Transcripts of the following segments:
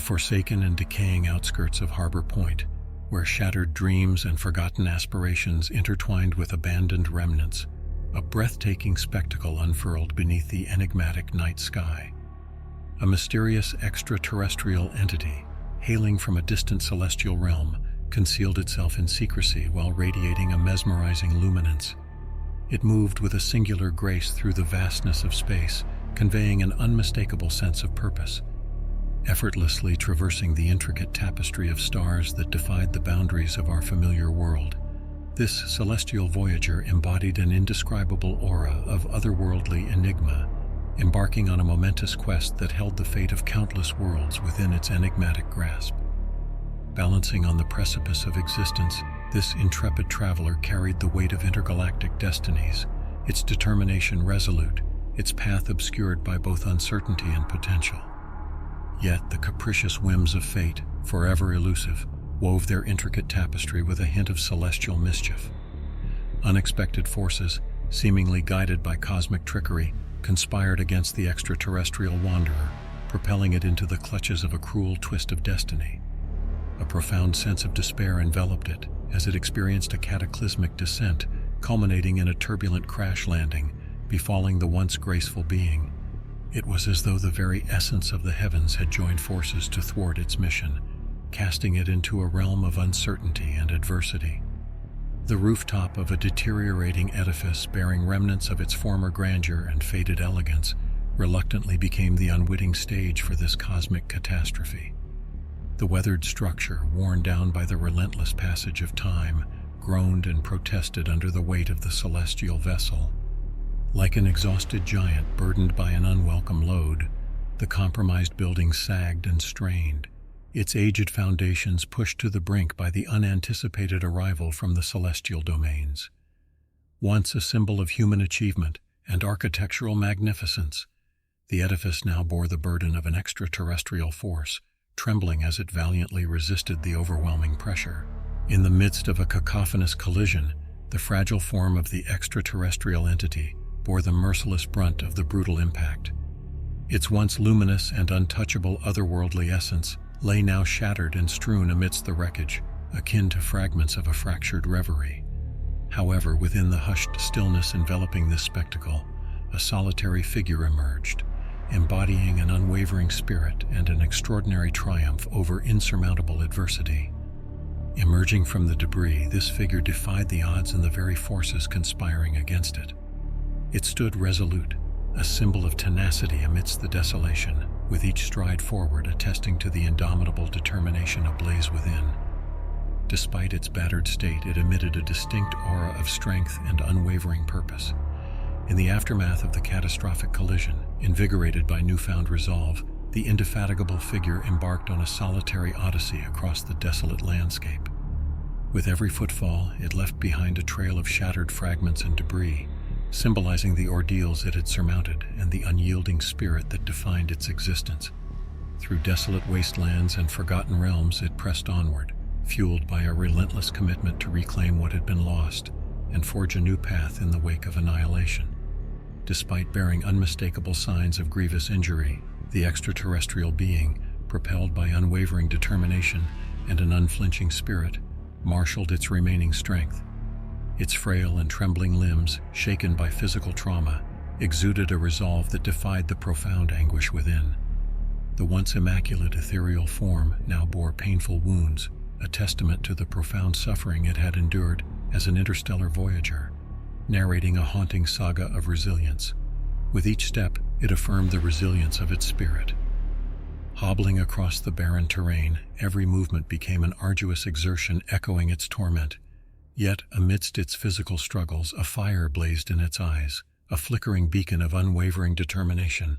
forsaken and decaying outskirts of Harbor Point, where shattered dreams and forgotten aspirations intertwined with abandoned remnants, a breathtaking spectacle unfurled beneath the enigmatic night sky. A mysterious extraterrestrial entity, hailing from a distant celestial realm, concealed itself in secrecy while radiating a mesmerizing luminance. It moved with a singular grace through the vastness of space, conveying an unmistakable sense of purpose. Effortlessly traversing the intricate tapestry of stars that defied the boundaries of our familiar world, this celestial voyager embodied an indescribable aura of otherworldly enigma, embarking on a momentous quest that held the fate of countless worlds within its enigmatic grasp. Balancing on the precipice of existence, this intrepid traveler carried the weight of intergalactic destinies, its determination resolute, its path obscured by both uncertainty and potential. Yet the capricious whims of fate, forever elusive, wove their intricate tapestry with a hint of celestial mischief. Unexpected forces, seemingly guided by cosmic trickery, conspired against the extraterrestrial wanderer, propelling it into the clutches of a cruel twist of destiny. A profound sense of despair enveloped it as it experienced a cataclysmic descent, culminating in a turbulent crash landing, befalling the once graceful being. It was as though the very essence of the heavens had joined forces to thwart its mission, casting it into a realm of uncertainty and adversity. The rooftop of a deteriorating edifice bearing remnants of its former grandeur and faded elegance reluctantly became the unwitting stage for this cosmic catastrophe. The weathered structure, worn down by the relentless passage of time, groaned and protested under the weight of the celestial vessel. Like an exhausted giant burdened by an unwelcome load, the compromised building sagged and strained, its aged foundations pushed to the brink by the unanticipated arrival from the celestial domains. Once a symbol of human achievement and architectural magnificence, the edifice now bore the burden of an extraterrestrial force, trembling as it valiantly resisted the overwhelming pressure. In the midst of a cacophonous collision, the fragile form of the extraterrestrial entity bore the merciless brunt of the brutal impact. Its once luminous and untouchable otherworldly essence lay now shattered and strewn amidst the wreckage, akin to fragments of a fractured reverie. However, within the hushed stillness enveloping this spectacle, a solitary figure emerged, embodying an unwavering spirit and an extraordinary triumph over insurmountable adversity. Emerging from the debris, this figure defied the odds and the very forces conspiring against it. It stood resolute, a symbol of tenacity amidst the desolation, with each stride forward attesting to the indomitable determination ablaze within. Despite its battered state, it emitted a distinct aura of strength and unwavering purpose. In the aftermath of the catastrophic collision, invigorated by newfound resolve, the indefatigable figure embarked on a solitary odyssey across the desolate landscape. With every footfall, it left behind a trail of shattered fragments and debris, symbolizing the ordeals it had surmounted and the unyielding spirit that defined its existence. Through desolate wastelands and forgotten realms, it pressed onward, fueled by a relentless commitment to reclaim what had been lost and forge a new path in the wake of annihilation. Despite bearing unmistakable signs of grievous injury, the extraterrestrial being, propelled by unwavering determination and an unflinching spirit, marshaled its remaining strength. Its frail and trembling limbs, shaken by physical trauma, exuded a resolve that defied the profound anguish within. The once immaculate ethereal form now bore painful wounds, a testament to the profound suffering it had endured as an interstellar voyager, narrating a haunting saga of resilience. With each step, it affirmed the resilience of its spirit. Hobbling across the barren terrain, every movement became an arduous exertion echoing its torment. Yet, amidst its physical struggles, a fire blazed in its eyes, a flickering beacon of unwavering determination.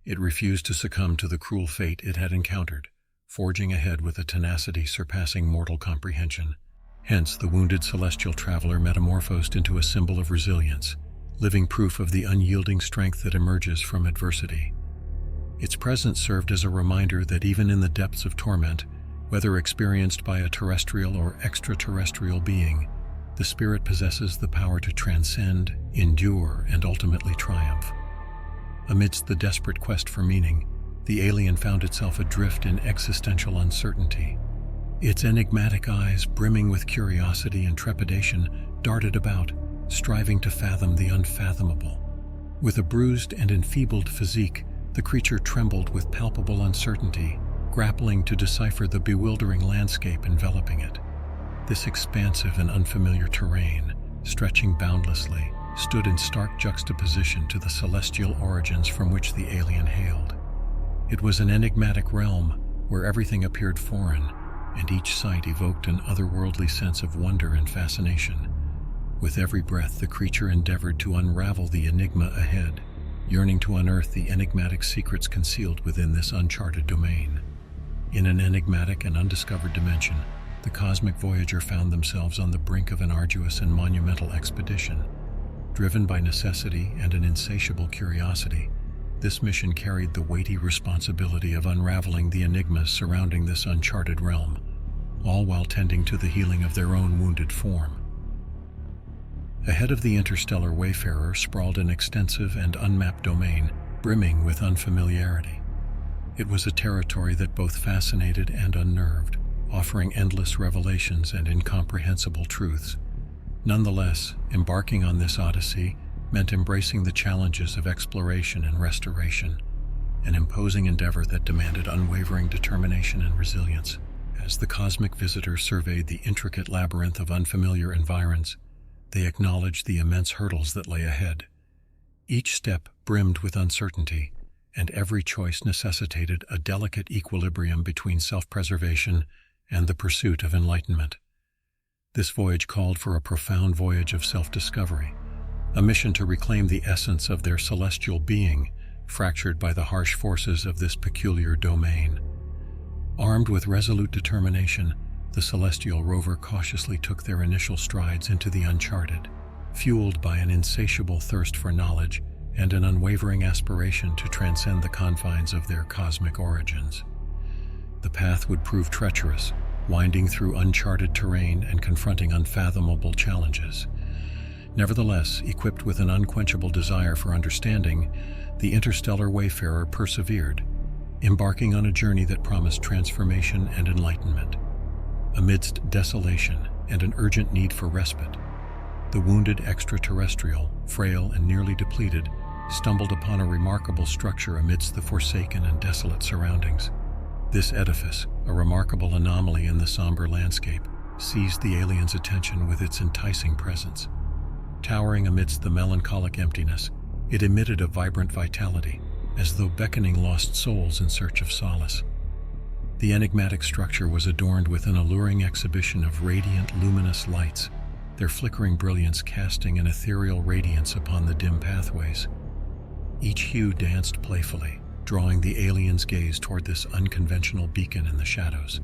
It refused to succumb to the cruel fate it had encountered, forging ahead with a tenacity surpassing mortal comprehension. Hence, the wounded celestial traveler metamorphosed into a symbol of resilience, living proof of the unyielding strength that emerges from adversity. Its presence served as a reminder that even in the depths of torment, whether experienced by a terrestrial or extraterrestrial being, the spirit possesses the power to transcend, endure, and ultimately triumph. Amidst the desperate quest for meaning, the alien found itself adrift in existential uncertainty. Its enigmatic eyes, brimming with curiosity and trepidation, darted about, striving to fathom the unfathomable. With a bruised and enfeebled physique, the creature trembled with palpable uncertainty, grappling to decipher the bewildering landscape enveloping it. This expansive and unfamiliar terrain, stretching boundlessly, stood in stark juxtaposition to the celestial origins from which the alien hailed. It was an enigmatic realm where everything appeared foreign, and each sight evoked an otherworldly sense of wonder and fascination. With every breath, the creature endeavored to unravel the enigma ahead, yearning to unearth the enigmatic secrets concealed within this uncharted domain. In an enigmatic and undiscovered dimension, the cosmic voyager found themselves on the brink of an arduous and monumental expedition. Driven by necessity and an insatiable curiosity, this mission carried the weighty responsibility of unraveling the enigmas surrounding this uncharted realm, all while tending to the healing of their own wounded form. Ahead of the interstellar wayfarer sprawled an extensive and unmapped domain, brimming with unfamiliarity. It was a territory that both fascinated and unnerved, offering endless revelations and incomprehensible truths. Nonetheless, embarking on this odyssey meant embracing the challenges of exploration and restoration, an imposing endeavor that demanded unwavering determination and resilience. As the cosmic visitor surveyed the intricate labyrinth of unfamiliar environs, they acknowledged the immense hurdles that lay ahead. Each step brimmed with uncertainty, and every choice necessitated a delicate equilibrium between self-preservation and the pursuit of enlightenment. This voyage called for a profound voyage of self-discovery, a mission to reclaim the essence of their celestial being, fractured by the harsh forces of this peculiar domain. Armed with resolute determination, the celestial rover cautiously took their initial strides into the uncharted, fueled by an insatiable thirst for knowledge and an unwavering aspiration to transcend the confines of their cosmic origins. The path would prove treacherous, winding through uncharted terrain and confronting unfathomable challenges. Nevertheless, equipped with an unquenchable desire for understanding, the interstellar wayfarer persevered, embarking on a journey that promised transformation and enlightenment. Amidst desolation and an urgent need for respite, the wounded extraterrestrial, frail and nearly depleted, stumbled upon a remarkable structure amidst the forsaken and desolate surroundings. This edifice, a remarkable anomaly in the somber landscape, seized the alien's attention with its enticing presence. Towering amidst the melancholic emptiness, it emitted a vibrant vitality, as though beckoning lost souls in search of solace. The enigmatic structure was adorned with an alluring exhibition of radiant, luminous lights, their flickering brilliance casting an ethereal radiance upon the dim pathways. Each hue danced playfully, drawing the alien's gaze toward this unconventional beacon in the shadows.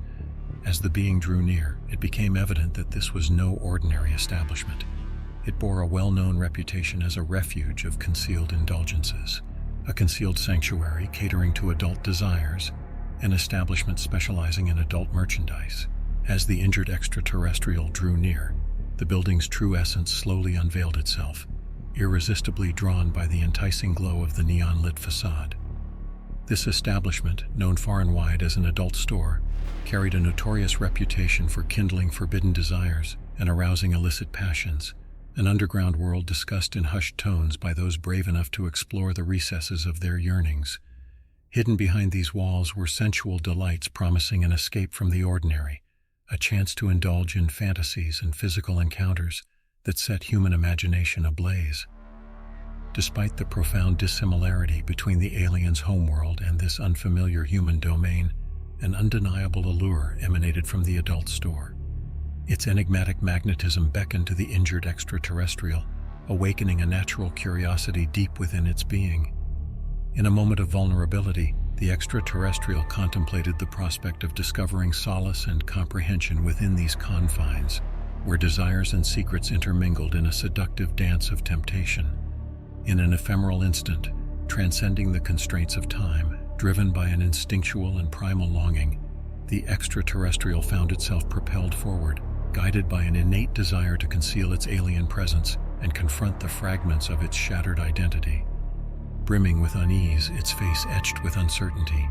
As the being drew near, it became evident that this was no ordinary establishment. It bore a well-known reputation as a refuge of concealed indulgences, a concealed sanctuary catering to adult desires, an establishment specializing in adult merchandise. As the injured extraterrestrial drew near, the building's true essence slowly unveiled itself, irresistibly drawn by the enticing glow of the neon-lit facade. This establishment, known far and wide as an adult store, carried a notorious reputation for kindling forbidden desires and arousing illicit passions, an underground world discussed in hushed tones by those brave enough to explore the recesses of their yearnings. Hidden behind these walls were sensual delights promising an escape from the ordinary, a chance to indulge in fantasies and physical encounters that set human imagination ablaze. Despite the profound dissimilarity between the alien's homeworld and this unfamiliar human domain, an undeniable allure emanated from the adult store. Its enigmatic magnetism beckoned to the injured extraterrestrial, awakening a natural curiosity deep within its being. In a moment of vulnerability, the extraterrestrial contemplated the prospect of discovering solace and comprehension within these confines, where desires and secrets intermingled in a seductive dance of temptation. In an ephemeral instant, transcending the constraints of time, driven by an instinctual and primal longing, the extraterrestrial found itself propelled forward, guided by an innate desire to conceal its alien presence and confront the fragments of its shattered identity. brimming with unease, its face etched with uncertainty.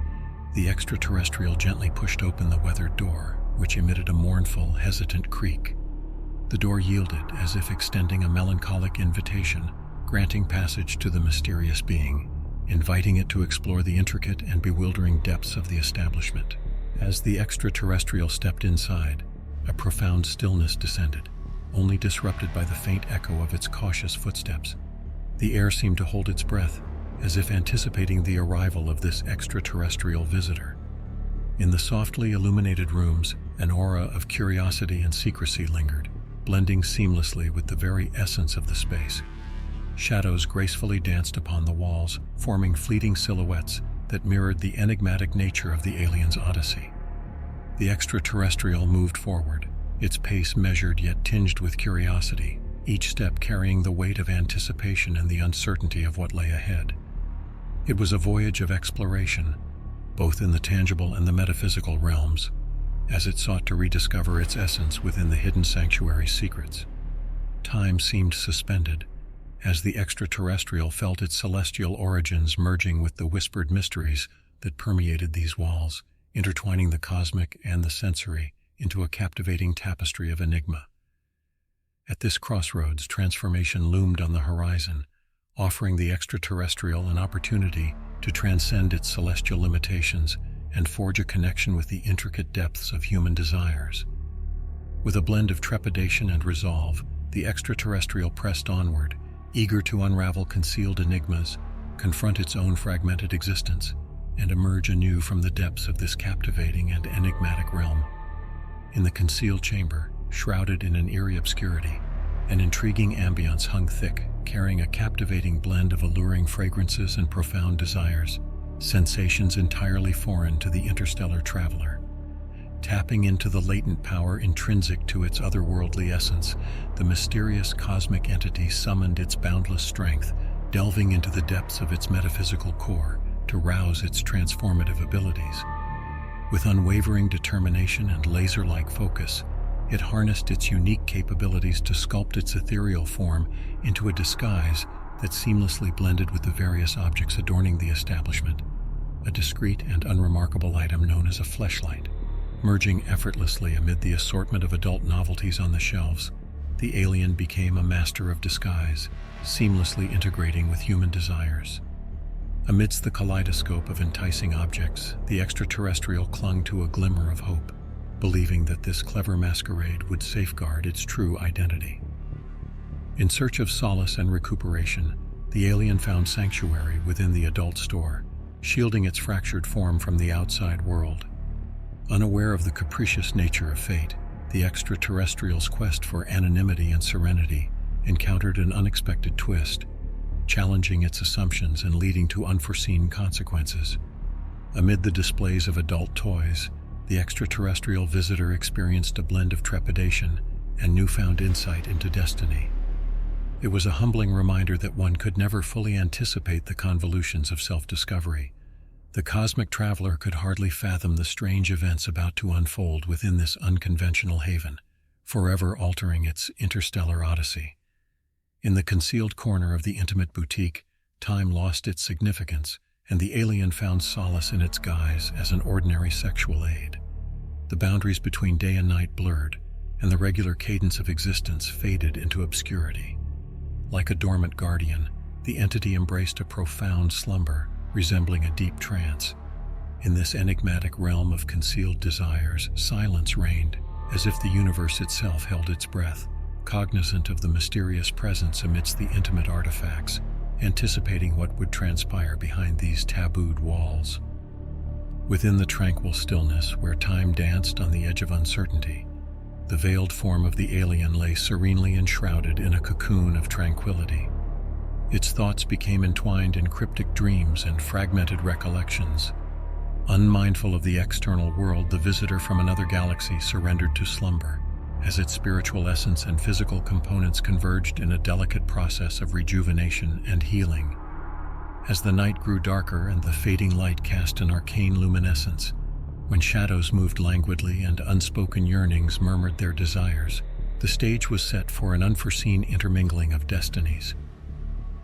The extraterrestrial gently pushed open the weathered door, which emitted a mournful, hesitant creak. The door yielded, as if extending a melancholic invitation, granting passage to the mysterious being, inviting it to explore the intricate and bewildering depths of the establishment. As the extraterrestrial stepped inside, a profound stillness descended, only disrupted by the faint echo of its cautious footsteps. The air seemed to hold its breath, as if anticipating the arrival of this extraterrestrial visitor. In the softly illuminated rooms, an aura of curiosity and secrecy lingered, blending seamlessly with the very essence of the space. Shadows gracefully danced upon the walls, forming fleeting silhouettes that mirrored the enigmatic nature of the alien's odyssey. The extraterrestrial moved forward, its pace measured yet tinged with curiosity, each step carrying the weight of anticipation and the uncertainty of what lay ahead. It was a voyage of exploration, both in the tangible and the metaphysical realms, as it sought to rediscover its essence within the hidden sanctuary's secrets. Time seemed suspended, as the extraterrestrial felt its celestial origins merging with the whispered mysteries that permeated these walls, intertwining the cosmic and the sensory into a captivating tapestry of enigma. At this crossroads, transformation loomed on the horizon, offering the extraterrestrial an opportunity to transcend its celestial limitations and forge a connection with the intricate depths of human desires. With a blend of trepidation and resolve, the extraterrestrial pressed onward, eager to unravel concealed enigmas, confront its own fragmented existence, and emerge anew from the depths of this captivating and enigmatic realm. In the concealed chamber, shrouded in an eerie obscurity, an intriguing ambience hung thick, carrying a captivating blend of alluring fragrances and profound desires, sensations entirely foreign to the interstellar traveler. Tapping into the latent power intrinsic to its otherworldly essence, the mysterious cosmic entity summoned its boundless strength, delving into the depths of its metaphysical core to rouse its transformative abilities. With unwavering determination and laser-like focus, it harnessed its unique capabilities to sculpt its ethereal form into a disguise that seamlessly blended with the various objects adorning the establishment, a discreet and unremarkable item known as a fleshlight. Merging effortlessly amid the assortment of adult novelties on the shelves, the alien became a master of disguise, seamlessly integrating with human desires. Amidst the kaleidoscope of enticing objects, the extraterrestrial clung to a glimmer of hope, believing that this clever masquerade would safeguard its true identity. In search of solace and recuperation, the alien found sanctuary within the adult store, shielding its fractured form from the outside world. Unaware of the capricious nature of fate, the extraterrestrial's quest for anonymity and serenity encountered an unexpected twist, challenging its assumptions and leading to unforeseen consequences. Amid the displays of adult toys, the extraterrestrial visitor experienced a blend of trepidation and newfound insight into destiny. It was a humbling reminder that one could never fully anticipate the convolutions of self-discovery. The cosmic traveler could hardly fathom the strange events about to unfold within this unconventional haven, forever altering its interstellar odyssey. In the concealed corner of the intimate boutique, time lost its significance, and the alien found solace in its guise as an ordinary sexual aid. The boundaries between day and night blurred, and the regular cadence of existence faded into obscurity. Like a dormant guardian, the entity embraced a profound slumber, resembling a deep trance. In this enigmatic realm of concealed desires, silence reigned, as if the universe itself held its breath, cognizant of the mysterious presence amidst the intimate artifacts, anticipating what would transpire behind these tabooed walls. Within the tranquil stillness, where time danced on the edge of uncertainty, the veiled form of the alien lay serenely enshrouded in a cocoon of tranquility. Its thoughts became entwined in cryptic dreams and fragmented recollections. Unmindful of the external world, the visitor from another galaxy surrendered to slumber, as its spiritual essence and physical components converged in a delicate process of rejuvenation and healing. As the night grew darker and the fading light cast an arcane luminescence, when shadows moved languidly and unspoken yearnings murmured their desires, the stage was set for an unforeseen intermingling of destinies.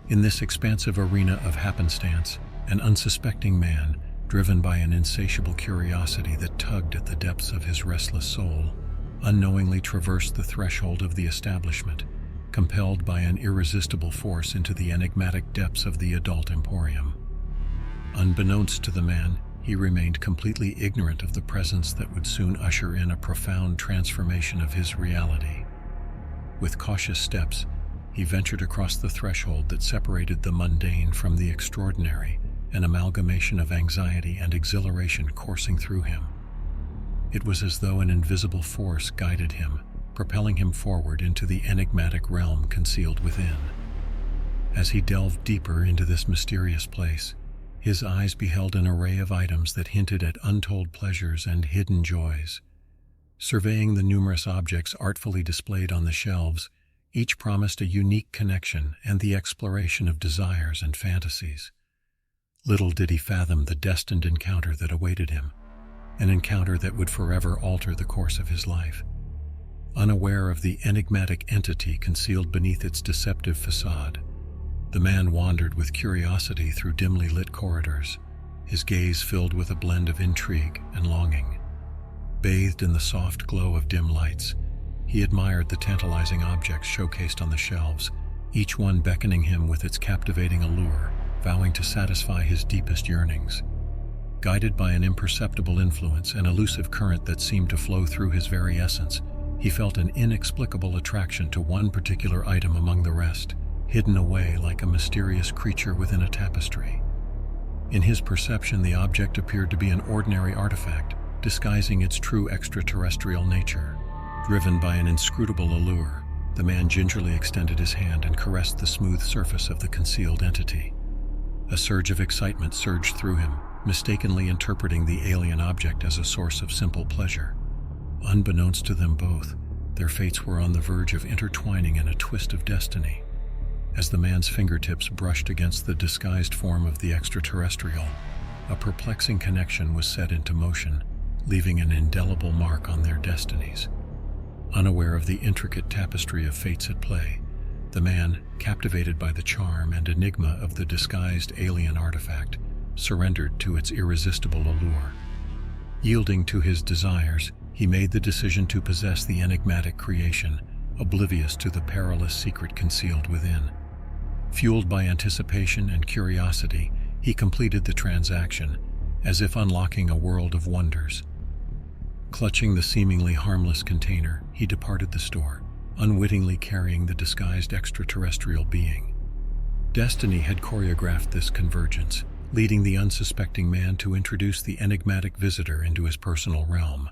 In this expansive arena of happenstance, an unsuspecting man, driven by an insatiable curiosity that tugged at the depths of his restless soul, unknowingly traversed the threshold of the establishment, compelled by an irresistible force into the enigmatic depths of the adult emporium. Unbeknownst to the man, he remained completely ignorant of the presence that would soon usher in a profound transformation of his reality. With cautious steps, he ventured across the threshold that separated the mundane from the extraordinary, an amalgamation of anxiety and exhilaration coursing through him. It was as though an invisible force guided him, propelling him forward into the enigmatic realm concealed within. As he delved deeper into this mysterious place, his eyes beheld an array of items that hinted at untold pleasures and hidden joys. Surveying the numerous objects artfully displayed on the shelves, each promised a unique connection and the exploration of desires and fantasies. Little did he fathom the destined encounter that awaited him, an encounter that would forever alter the course of his life. Unaware of the enigmatic entity concealed beneath its deceptive facade, the man wandered with curiosity through dimly lit corridors, his gaze filled with a blend of intrigue and longing. Bathed in the soft glow of dim lights, he admired the tantalizing objects showcased on the shelves, each one beckoning him with its captivating allure, vowing to satisfy his deepest yearnings. Guided by an imperceptible influence, an elusive current that seemed to flow through his very essence, he felt an inexplicable attraction to one particular item among the rest, hidden away like a mysterious creature within a tapestry. In his perception, the object appeared to be an ordinary artifact, disguising its true extraterrestrial nature. Driven by an inscrutable allure, the man gingerly extended his hand and caressed the smooth surface of the concealed entity. A surge of excitement surged through him, mistakenly interpreting the alien object as a source of simple pleasure. Unbeknownst to them both, their fates were on the verge of intertwining in a twist of destiny. As the man's fingertips brushed against the disguised form of the extraterrestrial, a perplexing connection was set into motion, leaving an indelible mark on their destinies. Unaware of the intricate tapestry of fates at play, the man, captivated by the charm and enigma of the disguised alien artifact, surrendered to its irresistible allure. Yielding to his desires, he made the decision to possess the enigmatic creation, oblivious to the perilous secret concealed within. Fueled by anticipation and curiosity, he completed the transaction, as if unlocking a world of wonders. Clutching the seemingly harmless container, he departed the store, unwittingly carrying the disguised extraterrestrial being. Destiny had choreographed this convergence, leading the unsuspecting man to introduce the enigmatic visitor into his personal realm.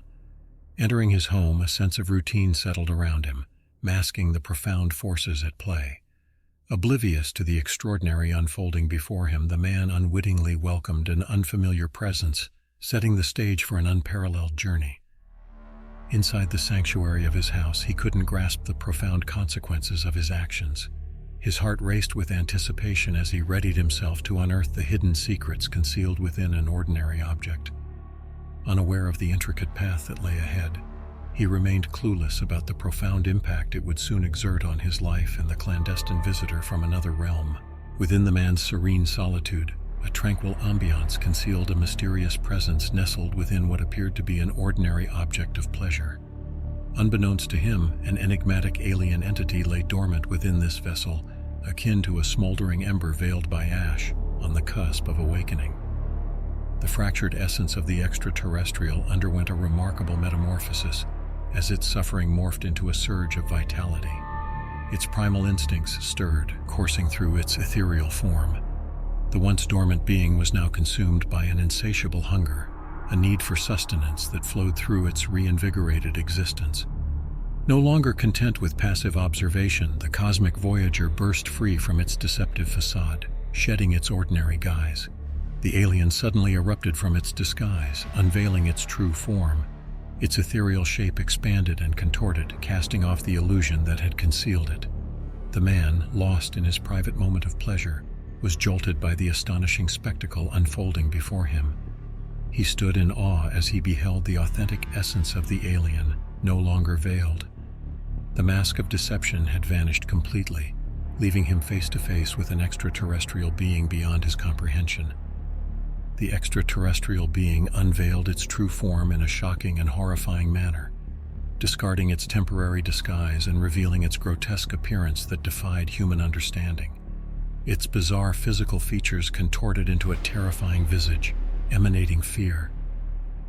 Entering his home, a sense of routine settled around him, masking the profound forces at play. Oblivious to the extraordinary unfolding before him, the man unwittingly welcomed an unfamiliar presence, setting the stage for an unparalleled journey. Inside the sanctuary of his house, he couldn't grasp the profound consequences of his actions. His heart raced with anticipation as he readied himself to unearth the hidden secrets concealed within an ordinary object. Unaware of the intricate path that lay ahead, he remained clueless about the profound impact it would soon exert on his life and the clandestine visitor from another realm. Within the man's serene solitude, a tranquil ambiance concealed a mysterious presence nestled within what appeared to be an ordinary object of pleasure. Unbeknownst to him, an enigmatic alien entity lay dormant within this vessel, akin to a smoldering ember veiled by ash, on the cusp of awakening. The fractured essence of the extraterrestrial underwent a remarkable metamorphosis, as its suffering morphed into a surge of vitality. Its primal instincts stirred, coursing through its ethereal form. The once dormant being was now consumed by an insatiable hunger, a need for sustenance that flowed through its reinvigorated existence. No longer content with passive observation, the cosmic voyager burst free from its deceptive facade, shedding its ordinary guise. The alien suddenly erupted from its disguise, unveiling its true form. Its ethereal shape expanded and contorted, casting off the illusion that had concealed it. The man, lost in his private moment of pleasure, was jolted by the astonishing spectacle unfolding before him. He stood in awe as he beheld the authentic essence of the alien, no longer veiled. The mask of deception had vanished completely, leaving him face to face with an extraterrestrial being beyond his comprehension. The extraterrestrial being unveiled its true form in a shocking and horrifying manner, discarding its temporary disguise and revealing its grotesque appearance that defied human understanding. Its bizarre physical features contorted into a terrifying visage, emanating fear.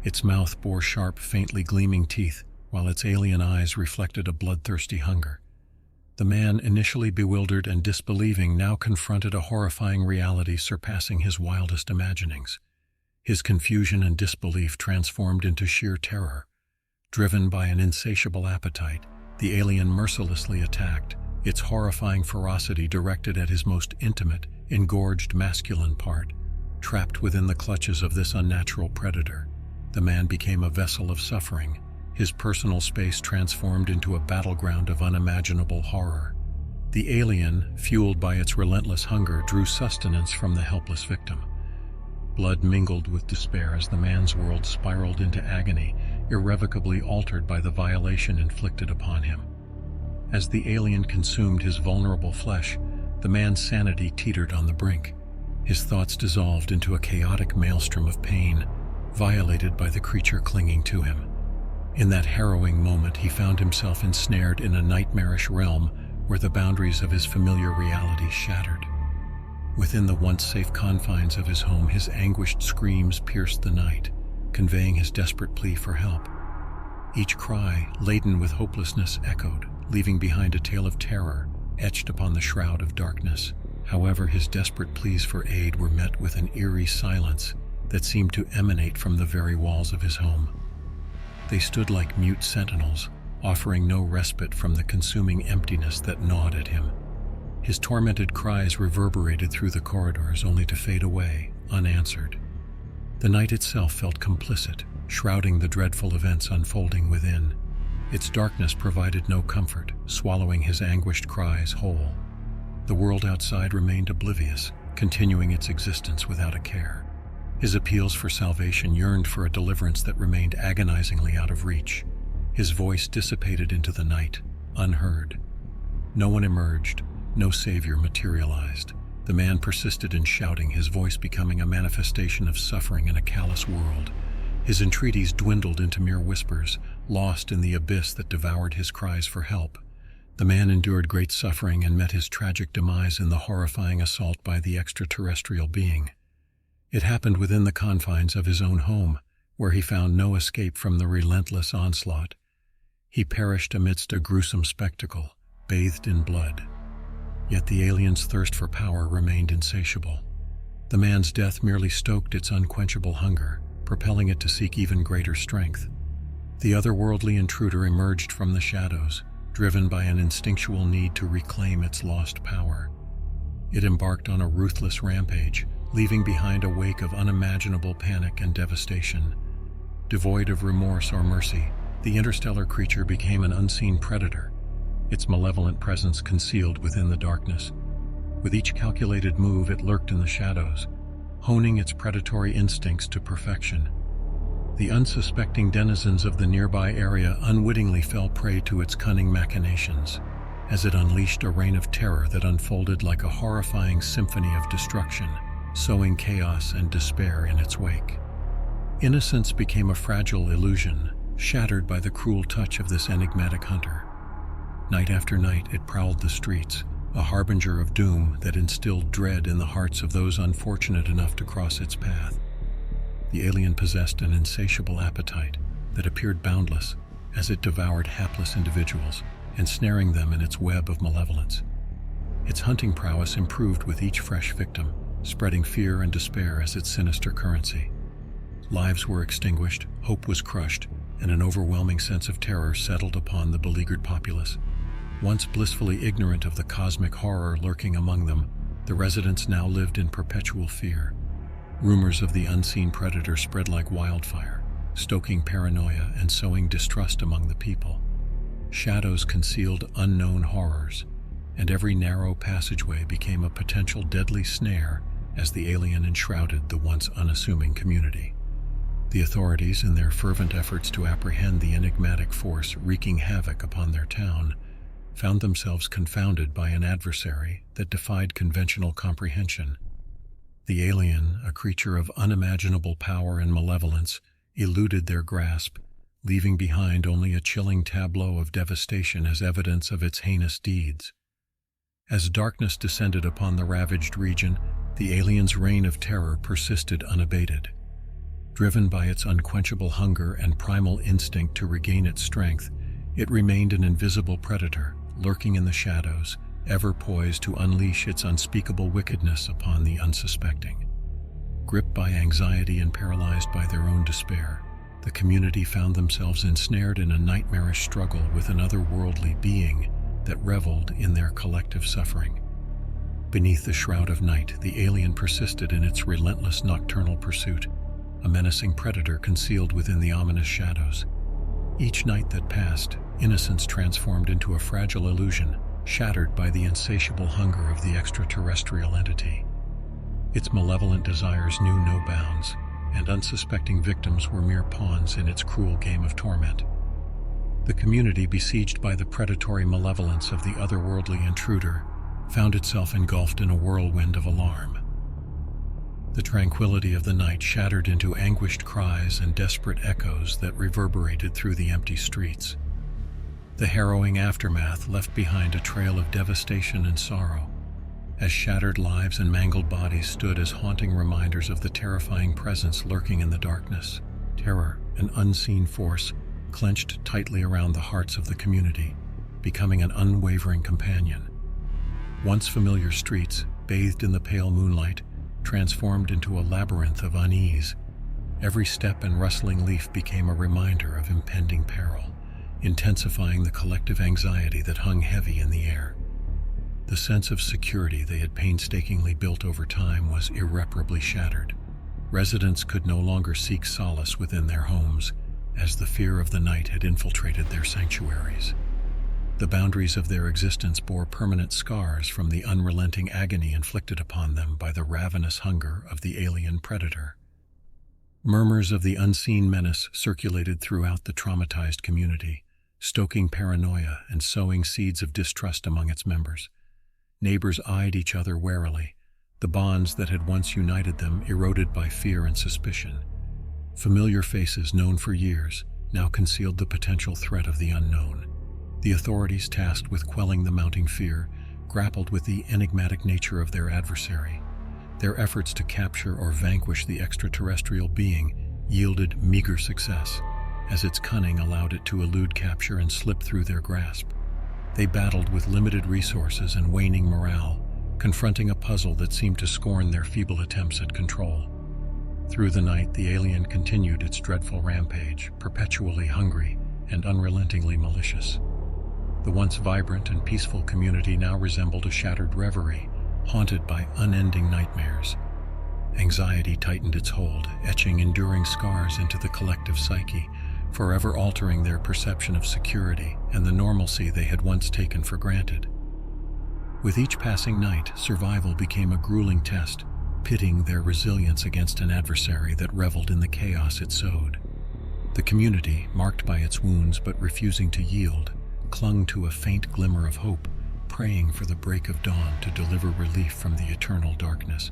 Its mouth bore sharp, faintly gleaming teeth, while its alien eyes reflected a bloodthirsty hunger. The man, initially bewildered and disbelieving, now confronted a horrifying reality surpassing his wildest imaginings. His confusion and disbelief transformed into sheer terror. Driven by an insatiable appetite, the alien mercilessly attacked, its horrifying ferocity directed at his most intimate, engorged masculine part. Trapped within the clutches of this unnatural predator, the man became a vessel of suffering, his personal space transformed into a battleground of unimaginable horror. The alien, fueled by its relentless hunger, drew sustenance from the helpless victim. Blood mingled with despair as the man's world spiraled into agony, irrevocably altered by the violation inflicted upon him. As the alien consumed his vulnerable flesh, the man's sanity teetered on the brink. His thoughts dissolved into a chaotic maelstrom of pain, violated by the creature clinging to him. In that harrowing moment, he found himself ensnared in a nightmarish realm where the boundaries of his familiar reality shattered. Within the once safe confines of his home, his anguished screams pierced the night, conveying his desperate plea for help. Each cry, laden with hopelessness, echoed, leaving behind a tale of terror etched upon the shroud of darkness. However, his desperate pleas for aid were met with an eerie silence that seemed to emanate from the very walls of his home. They stood like mute sentinels, offering no respite from the consuming emptiness that gnawed at him. His tormented cries reverberated through the corridors, only to fade away, unanswered. The night itself felt complicit, shrouding the dreadful events unfolding within. Its darkness provided no comfort, swallowing his anguished cries whole. The world outside remained oblivious, continuing its existence without a care. His appeals for salvation yearned for a deliverance that remained agonizingly out of reach. His voice dissipated into the night, unheard. No one emerged, no savior materialized. The man persisted in shouting, his voice becoming a manifestation of suffering in a callous world. His entreaties dwindled into mere whispers, lost in the abyss that devoured his cries for help. The man endured great suffering and met his tragic demise in the horrifying assault by the extraterrestrial being. It happened within the confines of his own home, where he found no escape from the relentless onslaught. He perished amidst a gruesome spectacle, bathed in blood. Yet the alien's thirst for power remained insatiable. The man's death merely stoked its unquenchable hunger, propelling it to seek even greater strength. The otherworldly intruder emerged from the shadows, driven by an instinctual need to reclaim its lost power. It embarked on a ruthless rampage, leaving behind a wake of unimaginable panic and devastation. Devoid of remorse or mercy, the interstellar creature became an unseen predator, its malevolent presence concealed within the darkness. With each calculated move, it lurked in the shadows, honing its predatory instincts to perfection. The unsuspecting denizens of the nearby area unwittingly fell prey to its cunning machinations, as it unleashed a reign of terror that unfolded like a horrifying symphony of destruction, sowing chaos and despair in its wake. Innocence became a fragile illusion, shattered by the cruel touch of this enigmatic hunter. Night after night, it prowled the streets, a harbinger of doom that instilled dread in the hearts of those unfortunate enough to cross its path. The alien possessed an insatiable appetite that appeared boundless as it devoured hapless individuals, ensnaring them in its web of malevolence. Its hunting prowess improved with each fresh victim, spreading fear and despair as its sinister currency. Lives were extinguished, hope was crushed, and an overwhelming sense of terror settled upon the beleaguered populace. Once blissfully ignorant of the cosmic horror lurking among them, the residents now lived in perpetual fear. Rumors of the unseen predator spread like wildfire, stoking paranoia and sowing distrust among the people. Shadows concealed unknown horrors, and every narrow passageway became a potential deadly snare as the alien enshrouded the once unassuming community. The authorities, in their fervent efforts to apprehend the enigmatic force wreaking havoc upon their town, found themselves confounded by an adversary that defied conventional comprehension. The alien, a creature of unimaginable power and malevolence, eluded their grasp, leaving behind only a chilling tableau of devastation as evidence of its heinous deeds. As darkness descended upon the ravaged region, the alien's reign of terror persisted unabated. Driven by its unquenchable hunger and primal instinct to regain its strength, it remained an invisible predator, lurking in the shadows, ever poised to unleash its unspeakable wickedness upon the unsuspecting. Gripped by anxiety and paralyzed by their own despair, the community found themselves ensnared in a nightmarish struggle with an otherworldly being that reveled in their collective suffering. Beneath the shroud of night, the alien persisted in its relentless nocturnal pursuit, a menacing predator concealed within the ominous shadows. Each night that passed, innocence transformed into a fragile illusion, shattered by the insatiable hunger of the extraterrestrial entity. Its malevolent desires knew no bounds, and unsuspecting victims were mere pawns in its cruel game of torment. The community, besieged by the predatory malevolence of the otherworldly intruder, found itself engulfed in a whirlwind of alarm. The tranquility of the night shattered into anguished cries and desperate echoes that reverberated through the empty streets. The harrowing aftermath left behind a trail of devastation and sorrow, as shattered lives and mangled bodies stood as haunting reminders of the terrifying presence lurking in the darkness. Terror, an unseen force, clenched tightly around the hearts of the community, becoming an unwavering companion. Once familiar streets, bathed in the pale moonlight, transformed into a labyrinth of unease. Every step and rustling leaf became a reminder of impending peril, intensifying the collective anxiety that hung heavy in the air. The sense of security they had painstakingly built over time was irreparably shattered. Residents could no longer seek solace within their homes, as the fear of the night had infiltrated their sanctuaries. The boundaries of their existence bore permanent scars from the unrelenting agony inflicted upon them by the ravenous hunger of the alien predator. Murmurs of the unseen menace circulated throughout the traumatized community, stoking paranoia and sowing seeds of distrust among its members. Neighbors eyed each other warily, the bonds that had once united them eroded by fear and suspicion. Familiar faces known for years now concealed the potential threat of the unknown. The authorities tasked with quelling the mounting fear grappled with the enigmatic nature of their adversary. Their efforts to capture or vanquish the extraterrestrial being yielded meager success, as its cunning allowed it to elude capture and slip through their grasp. They battled with limited resources and waning morale, confronting a puzzle that seemed to scorn their feeble attempts at control. Through the night, the alien continued its dreadful rampage, perpetually hungry and unrelentingly malicious. The once vibrant and peaceful community now resembled a shattered reverie, haunted by unending nightmares. Anxiety tightened its hold, etching enduring scars into the collective psyche, forever altering their perception of security and the normalcy they had once taken for granted. With each passing night, survival became a grueling test, pitting their resilience against an adversary that reveled in the chaos it sowed. The community, marked by its wounds but refusing to yield, clung to a faint glimmer of hope, praying for the break of dawn to deliver relief from the eternal darkness.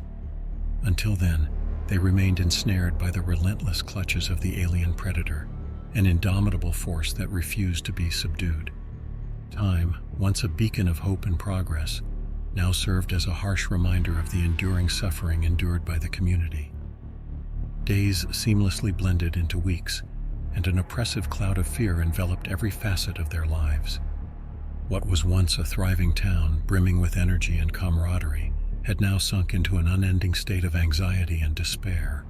Until then, they remained ensnared by the relentless clutches of the alien predator, an indomitable force that refused to be subdued. Time, once a beacon of hope and progress, now served as a harsh reminder of the enduring suffering endured by the community. Days seamlessly blended into weeks, and an oppressive cloud of fear enveloped every facet of their lives. What was once a thriving town, brimming with energy and camaraderie, had now sunk into an unending state of anxiety and despair.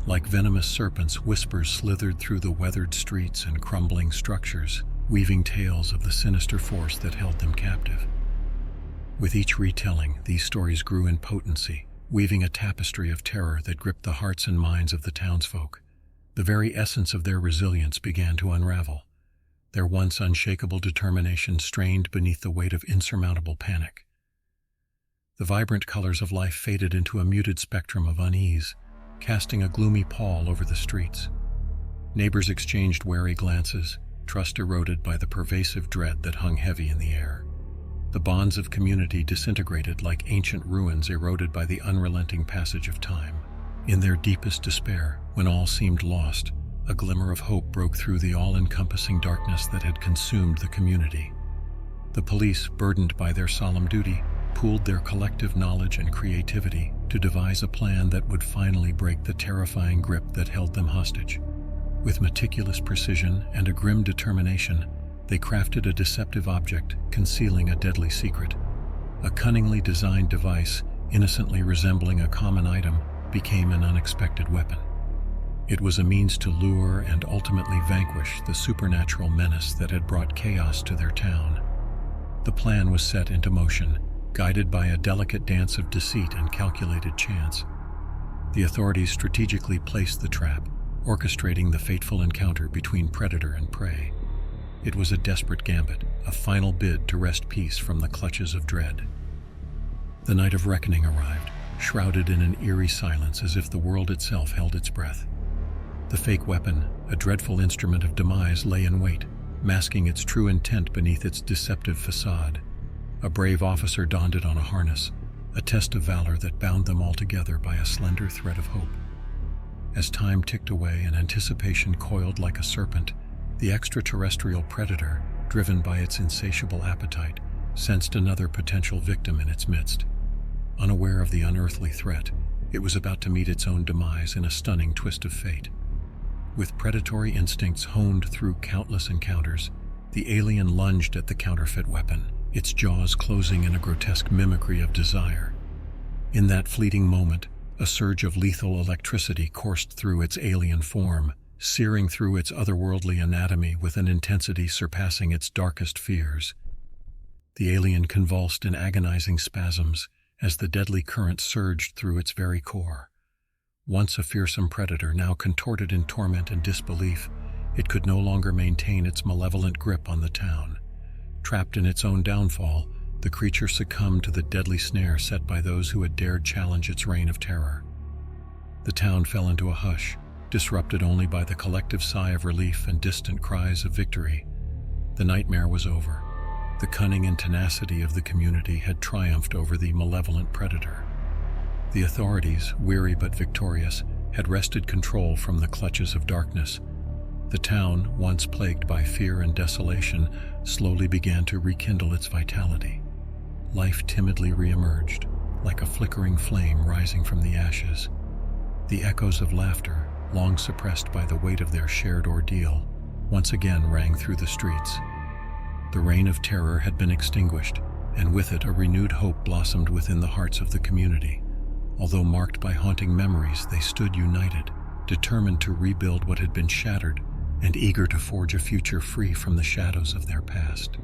Like venomous serpents, whispers slithered through the weathered streets and crumbling structures, weaving tales of the sinister force that held them captive. With each retelling, these stories grew in potency, weaving a tapestry of terror that gripped the hearts and minds of the townsfolk. The very essence of their resilience began to unravel, their once unshakable determination strained beneath the weight of insurmountable panic. The vibrant colors of life faded into a muted spectrum of unease, casting a gloomy pall over the streets. Neighbors exchanged wary glances, trust eroded by the pervasive dread that hung heavy in the air. The bonds of community disintegrated like ancient ruins eroded by the unrelenting passage of time. In their deepest despair, when all seemed lost, a glimmer of hope broke through the all-encompassing darkness that had consumed the community. The police, burdened by their solemn duty, pooled their collective knowledge and creativity to devise a plan that would finally break the terrifying grip that held them hostage. With meticulous precision and a grim determination, they crafted a deceptive object concealing a deadly secret. A cunningly designed device, innocently resembling a common item, became an unexpected weapon. It was a means to lure and ultimately vanquish the supernatural menace that had brought chaos to their town. The plan was set into motion, guided by a delicate dance of deceit and calculated chance. The authorities strategically placed the trap, orchestrating the fateful encounter between predator and prey. It was a desperate gambit, a final bid to wrest peace from the clutches of dread. The night of reckoning arrived, shrouded in an eerie silence as if the world itself held its breath. The fake weapon, a dreadful instrument of demise, lay in wait, masking its true intent beneath its deceptive facade. A brave officer donned it on a harness, a test of valor that bound them all together by a slender thread of hope. As time ticked away and anticipation coiled like a serpent, the extraterrestrial predator, driven by its insatiable appetite, sensed another potential victim in its midst. Unaware of the unearthly threat, it was about to meet its own demise in a stunning twist of fate. With predatory instincts honed through countless encounters, the alien lunged at the counterfeit weapon, its jaws closing in a grotesque mimicry of desire. In that fleeting moment, a surge of lethal electricity coursed through its alien form, searing through its otherworldly anatomy with an intensity surpassing its darkest fears. The alien convulsed in agonizing spasms as the deadly current surged through its very core. Once a fearsome predator, now contorted in torment and disbelief, it could no longer maintain its malevolent grip on the town. Trapped in its own downfall, the creature succumbed to the deadly snare set by those who had dared challenge its reign of terror. The town fell into a hush, disrupted only by the collective sigh of relief and distant cries of victory. The nightmare was over. The cunning and tenacity of the community had triumphed over the malevolent predator. The authorities, weary but victorious, had wrested control from the clutches of darkness. The town, once plagued by fear and desolation, slowly began to rekindle its vitality. Life timidly reemerged, like a flickering flame rising from the ashes. The echoes of laughter, long suppressed by the weight of their shared ordeal, once again rang through the streets. The reign of terror had been extinguished, and with it a renewed hope blossomed within the hearts of the community. Although marked by haunting memories, they stood united, determined to rebuild what had been shattered, and eager to forge a future free from the shadows of their past.